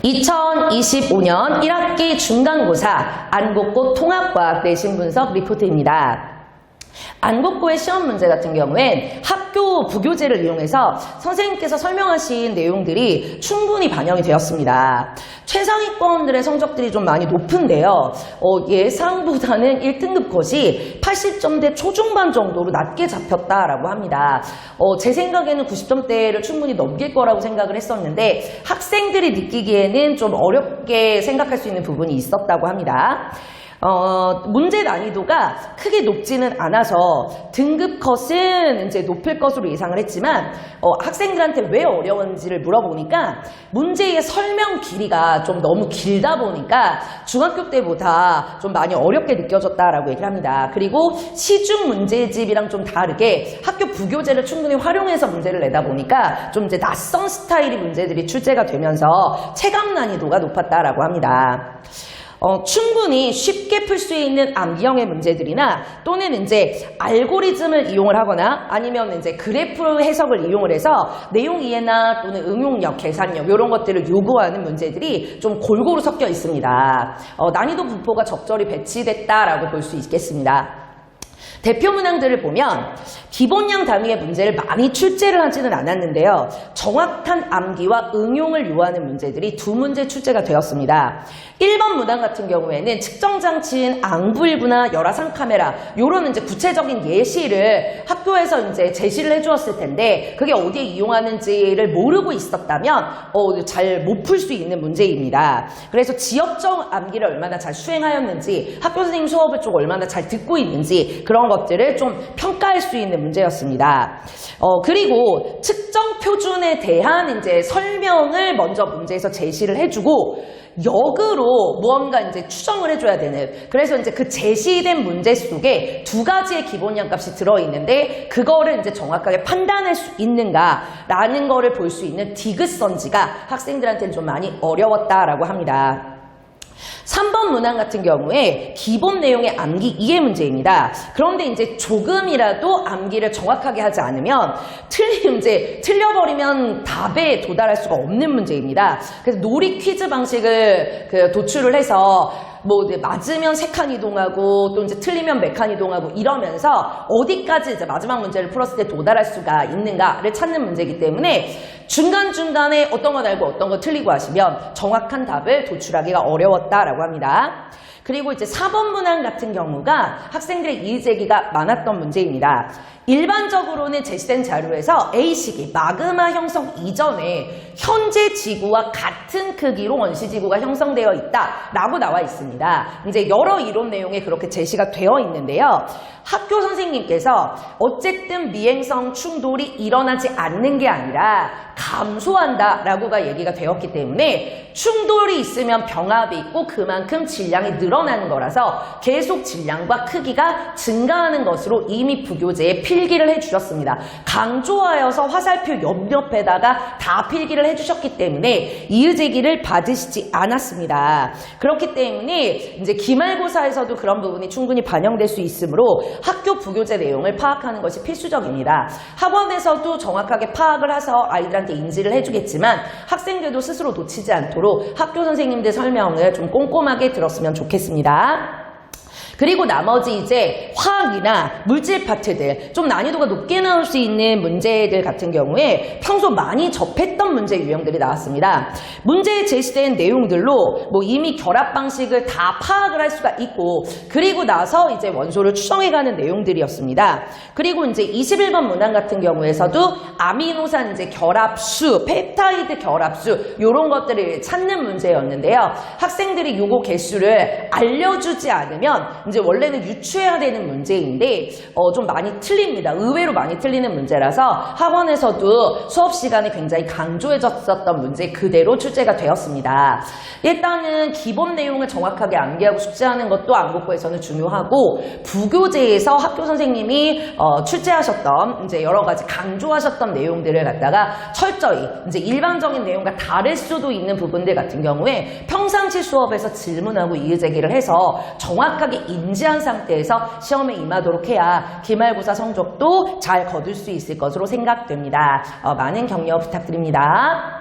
2025년 1학기 중간고사 안국고 통합과학 내신 분석 리포트입니다. 안국고의 시험 문제 같은 경우엔 학교 부교재를 이용해서 선생님께서 설명하신 내용들이 충분히 반영이 되었습니다. 최상위권들의 성적들이 좀 많이 높은데요. 예상보다는 1등급 컷이 80점대 초중반 정도로 낮게 잡혔다라고 합니다. 제 생각에는 90점대를 충분히 넘길 거라고 생각을 했었는데 학생들이 느끼기에는 좀 어렵게 생각할 수 있는 부분이 있었다고 합니다. 문제 난이도가 크게 높지는 않아서 등급 컷은 이제 높을 것으로 예상을 했지만 학생들한테 왜 어려운지를 물어보니까 문제의 설명 길이가 좀 너무 길다 보니까 중학교 때보다 좀 많이 어렵게 느껴졌다라고 얘기를 합니다. 그리고 시중 문제집이랑 좀 다르게 학교 부교재를 충분히 활용해서 문제를 내다 보니까 좀 이제 낯선 스타일의 문제들이 출제가 되면서 체감 난이도가 높았다라고 합니다. 충분히 쉽게 풀 수 있는 암기형의 문제들이나 또는 이제 알고리즘을 이용을 하거나 아니면 이제 그래프 해석을 이용을 해서 내용 이해나 또는 응용력, 계산력 이런 것들을 요구하는 문제들이 좀 골고루 섞여 있습니다. 난이도 분포가 적절히 배치됐다라고 볼 수 있겠습니다. 대표 문항들을 보면 기본형 단위의 문제를 많이 출제를 하지는 않았는데요. 정확한 암기와 응용을 요하는 문제들이 2문제 출제가 되었습니다. 1번 문항 같은 경우에는 측정장치인 앙부일부나 열화상 카메라 요런 이제 구체적인 예시를 학교에서 이제 제시를 해주었을 텐데 그게 어디에 이용하는지를 모르고 있었다면 잘 못 풀 수 있는 문제입니다. 그래서 지역적 암기를 얼마나 잘 수행하였는지 학교 선생님 수업을 좀 얼마나 잘 듣고 있는지 그런 것들을 좀 평가할 수 있는 문제였습니다. 그리고 측정 표준에 대한 이제 설명을 먼저 문제에서 제시를 해주고 역으로 무언가 이제 추정을 해줘야 되는 그래서 이제 그 제시된 문제 속에 2가지의 기본량 값이 들어있는데 그거를 이제 정확하게 판단할 수 있는가라는 거를 볼 수 있는 디귿선지가 학생들한테는 좀 많이 어려웠다라고 합니다. 3번 문항 같은 경우에 기본 내용의 암기 이해 문제입니다. 그런데 이제 조금이라도 암기를 정확하게 하지 않으면 틀려버리면 답에 도달할 수가 없는 문제입니다. 그래서 놀이 퀴즈 방식을 도출을 해서 맞으면 3칸 이동하고 또 이제 틀리면 몇 칸 이동하고 이러면서 어디까지 이제 마지막 문제를 풀었을 때 도달할 수가 있는가를 찾는 문제이기 때문에 중간중간에 어떤 건 알고 어떤 거 틀리고 하시면 정확한 답을 도출하기가 어려웠다라고 합니다. 그리고 이제 4번 문항 같은 경우가 학생들의 이의제기가 많았던 문제입니다. 일반적으로는 제시된 자료에서 A식이 마그마 형성 이전에 현재 지구와 같은 크기로 원시지구가 형성되어 있다라고 나와 있습니다. 이제 여러 이론 내용에 그렇게 제시가 되어 있는데요. 학교 선생님께서 어쨌든 미행성 충돌이 일어나지 않는 게 아니라 감소한다라고가 얘기가 되었기 때문에 충돌이 있으면 병합이 있고 그만큼 질량이 늘어나는 거라서 계속 질량과 크기가 증가하는 것으로 이미 부교재에 필기를 해주셨습니다. 강조하여서 화살표 옆옆에다가 다 필기를 해주셨기 때문에 이의제기를 받으시지 않았습니다. 그렇기 때문에 이제 기말고사에서도 그런 부분이 충분히 반영될 수 있으므로 학교 부교재 내용을 파악하는 것이 필수적입니다. 학원에서도 정확하게 파악을 해서 아이들한테 인지를 해주겠지만 학생들도 스스로 놓치지 않도록 학교 선생님들 설명을 좀 꼼꼼하게 들었으면 좋겠습니다. 그리고 나머지 이제 화학이나 물질 파트들 좀 난이도가 높게 나올 수 있는 문제들 같은 경우에 평소 많이 접했던 문제 유형들이 나왔습니다. 문제에 제시된 내용들로 이미 결합 방식을 다 파악을 할 수가 있고 그리고 나서 이제 원소를 추정해가는 내용들이었습니다. 그리고 이제 21번 문항 같은 경우에서도 아미노산 이제 결합수, 펩타이드 결합수 이런 것들을 찾는 문제였는데요. 학생들이 요거 개수를 알려주지 않으면 이제 원래는 유추해야 되는 문제인데 좀 많이 틀립니다. 의외로 많이 틀리는 문제라서 학원에서도 수업 시간에 굉장히 강조해졌었던 문제 그대로 출제가 되었습니다. 일단은 기본 내용을 정확하게 암기하고 숙지하는 것도 안국고에서는 중요하고 부교재에서 학교 선생님이 출제하셨던 이제 여러 가지 강조하셨던 내용들을 갖다가 철저히 이제 일반적인 내용과 다를 수도 있는 부분들 같은 경우에 평상시 수업에서 질문하고 이의제기를 해서 정확하게 인지한 상태에서 시험에 임하도록 해야 기말고사 성적도 잘 거둘 수 있을 것으로 생각됩니다. 많은 격려 부탁드립니다.